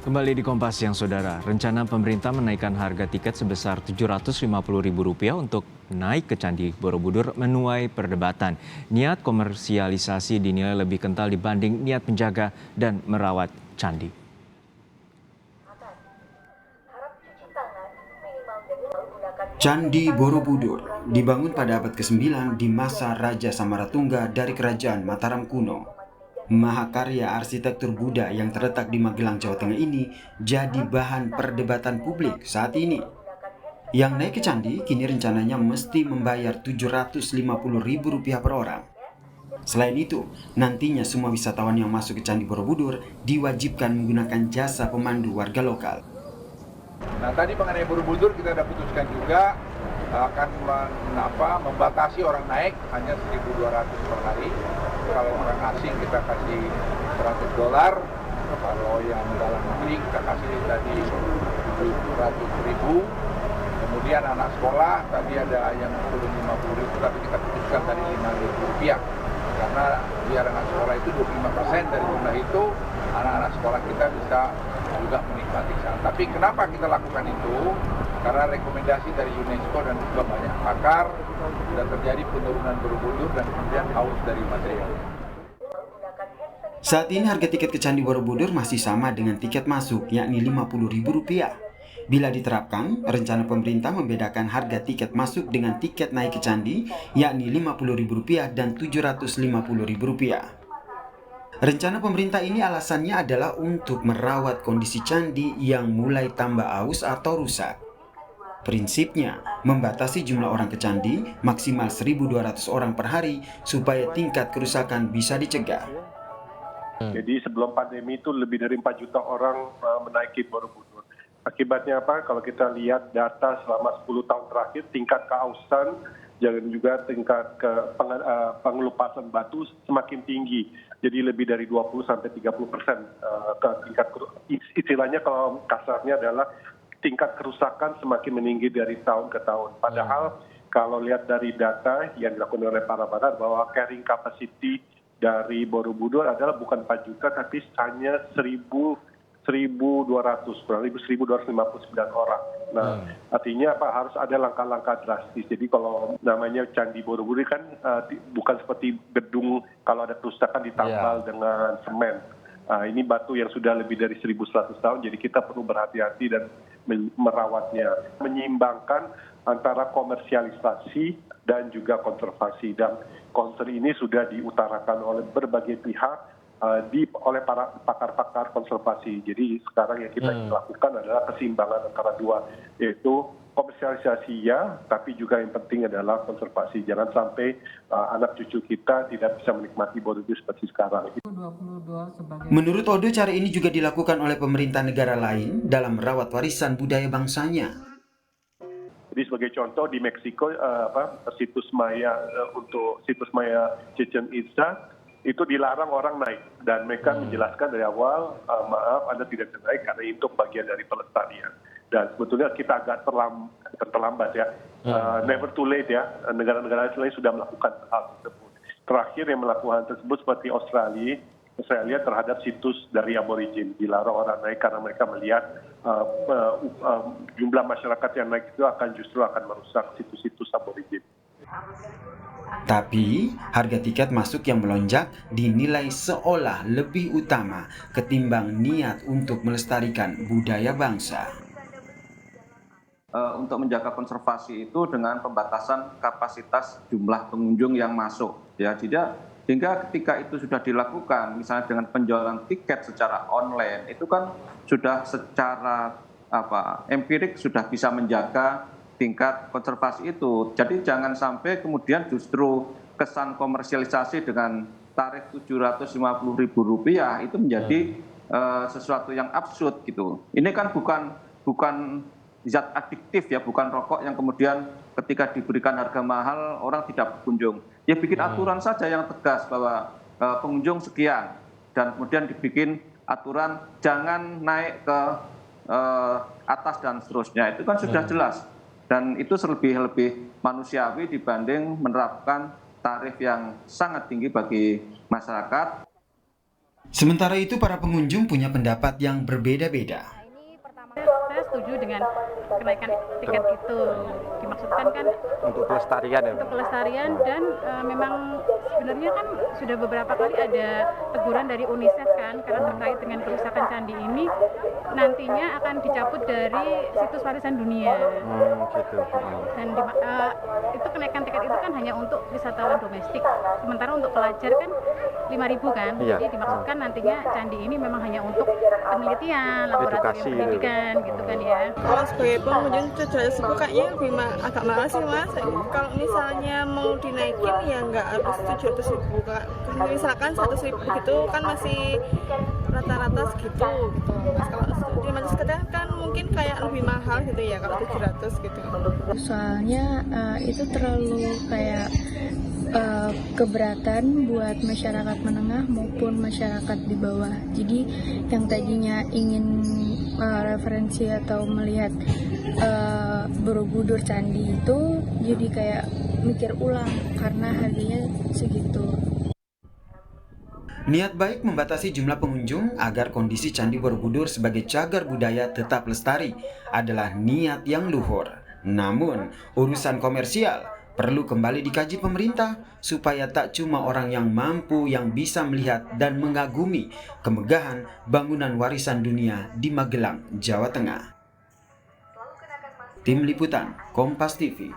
Kembali di Kompas Siang, Saudara. Rencana pemerintah menaikkan harga tiket sebesar Rp750.000 untuk naik ke Candi Borobudur menuai perdebatan. Niat komersialisasi dinilai lebih kental dibanding niat menjaga dan merawat candi. Candi Borobudur dibangun pada abad ke-9 di masa Raja Samaratungga dari Kerajaan Mataram kuno. Mahakarya arsitektur Buddha yang terletak di Magelang, Jawa Tengah ini jadi bahan perdebatan publik saat ini. Yang naik ke candi kini rencananya mesti membayar Rp750.000 per orang. Selain itu, nantinya semua wisatawan yang masuk ke Candi Borobudur diwajibkan menggunakan jasa pemandu warga lokal. Nah, tadi mengenai Borobudur kita sudah putuskan juga akan membatasi orang naik hanya 1.200 per hari. Kalau orang asing kita kasih $100, kalau yang dalam negeri kita kasih tadi 700.000. Kemudian anak sekolah tadi ada yang 50.000, tapi kita putuskan tadi Rp5.000 karena biar anak sekolah itu 25% dari jumlah itu anak-anak sekolah kita bisa juga menikmati sana. Tapi kenapa kita lakukan itu? Karena rekomendasi dari UNESCO dan juga banyak pakar sudah terjadi penurunan Borobudur dan kemudian haus dari material. Saat ini harga tiket ke Candi Borobudur masih sama dengan tiket masuk, yakni Rp50.000. Bila diterapkan, rencana pemerintah membedakan harga tiket masuk dengan tiket naik ke candi, yakni Rp50.000 dan Rp750.000. Rencana pemerintah ini alasannya adalah untuk merawat kondisi candi yang mulai tambah aus atau rusak. Prinsipnya, membatasi jumlah orang ke candi maksimal 1.200 orang per hari supaya tingkat kerusakan bisa dicegah. Jadi sebelum pandemi itu lebih dari 4 juta orang menaiki Borobudur. Akibatnya apa? Kalau kita lihat data selama 10 tahun terakhir, tingkat keausan dan juga tingkat pengelupasan batu semakin tinggi. Jadi lebih dari 20-30% ke tingkat, istilahnya kalau kasarnya adalah tingkat kerusakan semakin meninggi dari tahun ke tahun. Padahal kalau lihat dari data yang dilakukan oleh para pakar bahwa carrying capacity dari Borobudur adalah bukan 4 juta tapi hanya 1.200, kurang lebih 1.259 orang. Nah, artinya apa? Harus ada langkah-langkah drastis. Jadi kalau namanya Candi Borobudur kan bukan seperti gedung kalau ada kerusakan ditambal dengan semen. Ini batu yang sudah lebih dari 1.100 tahun, jadi kita perlu berhati-hati dan merawatnya. Menyeimbangkan antara komersialisasi dan juga konservasi. Dan konser ini sudah diutarakan oleh berbagai pihak oleh para pakar-pakar konservasi. Jadi sekarang yang kita lakukan adalah keseimbangan antara dua, yaitu komersialisasi ya, tapi juga yang penting adalah konservasi. Jangan sampai anak cucu kita tidak bisa menikmati Borobudur seperti sekarang. Menurut Odo, cara ini juga dilakukan oleh pemerintah negara lain dalam merawat warisan budaya bangsanya. Jadi sebagai contoh di Meksiko, situs Maya untuk situs Maya Chichén Itzá itu dilarang orang naik dan mereka menjelaskan dari awal, maaf Anda tidak bisa naik karena itu bagian dari pelestarian. Dan sebetulnya kita agak terlambat ya, never too late ya. Negara-negara lain sudah melakukan hal tersebut. Terakhir yang melakukan tersebut seperti Australia terhadap situs dari aborigin, dilarang orang naik karena mereka melihat jumlah masyarakat yang naik itu justru akan merusak situs-situs aborigin. Tapi, harga tiket masuk yang melonjak dinilai seolah lebih utama ketimbang niat untuk melestarikan budaya bangsa. Untuk menjaga konservasi itu dengan pembatasan kapasitas jumlah pengunjung yang masuk. Ya, sehingga ketika itu sudah dilakukan, misalnya dengan penjualan tiket secara online, itu kan sudah secara empirik sudah bisa menjaga tingkat konservasi itu. Jadi jangan sampai kemudian justru kesan komersialisasi dengan tarif Rp750.000 itu menjadi sesuatu yang absurd gitu. Ini kan bukan zat adiktif ya, bukan rokok yang kemudian ketika diberikan harga mahal orang tidak berkunjung. Ya bikin aturan saja yang tegas bahwa pengunjung sekian dan kemudian dibikin aturan jangan naik ke atas dan seterusnya. Itu kan sudah jelas. Dan itu lebih manusiawi dibanding menerapkan tarif yang sangat tinggi bagi masyarakat. Sementara itu, para pengunjung punya pendapat yang berbeda-beda. Saya setuju dengan kenaikan tiket itu. Dimaksudkan kan untuk pelestarian ya. Untuk pelestarian dan memang sebenarnya kan sudah beberapa kali ada teguran dari UNICEF kan karena terkait dengan kerusakan candi ini nantinya akan dicabut dari situs warisan dunia. Gitu. Dan itu kenaikan tiket itu kan hanya untuk wisatawan domestik. Sementara untuk pelajar kan 5.000 kan. Iya. Jadi dimaksudkan nantinya candi ini memang hanya untuk penelitian, laboratorium pendidikan gitu kan ya. Kalau sebagai pengunjung 710 kayaknya lebih agak mahal sih Mas. Kalau misalnya mau dinaikin ya nggak harus 700.000 Kak. Misalkan 100.000 gitu kan masih rata-rata segitu gitu Mas. Kalau di Majelis Ketiak kan mungkin kayak lebih mahal gitu ya kalau 700 gitu. Soalnya itu terlalu kayak keberatan buat masyarakat menengah maupun masyarakat di bawah. Jadi yang tadinya ingin referensi atau melihat Borobudur candi itu jadi kayak mikir ulang karena harganya segitu. Niat baik membatasi jumlah pengunjung agar kondisi Candi Borobudur sebagai cagar budaya tetap lestari adalah niat yang luhur. Namun, urusan komersial perlu kembali dikaji pemerintah supaya tak cuma orang yang mampu yang bisa melihat dan mengagumi kemegahan bangunan warisan dunia di Magelang, Jawa Tengah. Tim Liputan, Kompas TV.